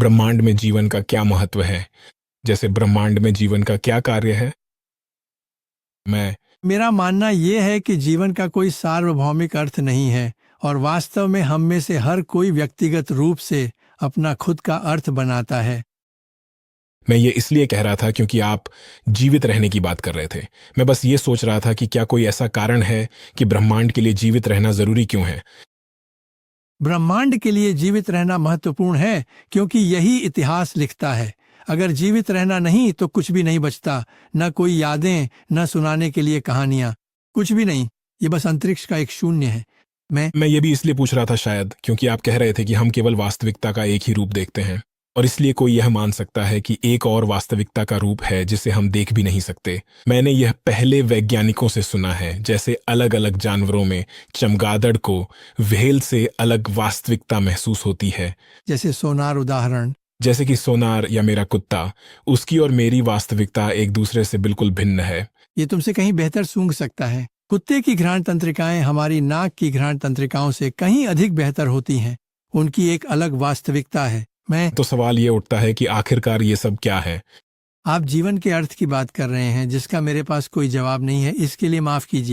ब्रह्मांड में जीवन का क्या महत्व है? जैसे ब्रह्मांड में जीवन का क्या कार्य है? मेरा मानना ये है कि जीवन का कोई सार्वभौमिक अर्थ नहीं है और वास्तव में हम में से हर कोई व्यक्तिगत रूप से अपना खुद का अर्थ बनाता है। मैं ये इसलिए कह रहा था क्योंकि आप जीवित रहने की बात कर रहे थे। मैं बस ये सोच रहा था कि क्या कोई ऐसा कारण है कि ब्रह्मांड के लिए जीवित रहना जरूरी क्यों है? ब्रह्मांड के लिए जीवित रहना महत्वपूर्ण है क्योंकि यही इतिहास लिखता है। अगर जीवित रहना नहीं तो कुछ भी नहीं बचता, न कोई यादें, न सुनाने के लिए कहानियां, कुछ भी नहीं। ये बस अंतरिक्ष का एक शून्य है। मैं ये भी इसलिए पूछ रहा था शायद क्योंकि आप कह रहे थे कि हम केवल वास्तविकता का एक ही रूप देखते हैं और इसलिए कोई यह मान सकता है कि एक और वास्तविकता का रूप है जिसे हम देख भी नहीं सकते। मैंने यह पहले वैज्ञानिकों से सुना है, जैसे अलग अलग जानवरों में चमगादड़ को व्हेल से अलग वास्तविकता महसूस होती है। जैसे सोनार उदाहरण। जैसे कि सोनार या मेरा कुत्ता, उसकी और मेरी वास्तविकता एक दूसरे से बिल्कुल भिन्न है। ये तुमसे कहीं बेहतर सूंघ सकता है। कुत्ते की घ्राण तंत्रिकाएं हमारी नाक की घ्राण तंत्रिकाओं से कहीं अधिक बेहतर होती हैं। उनकी एक अलग वास्तविकता है। तो सवाल ये उठता है कि आखिरकार ये सब क्या है? आप जीवन के अर्थ की बात कर रहे हैं जिसका मेरे पास कोई जवाब नहीं है, इसके लिए माफ कीजिए।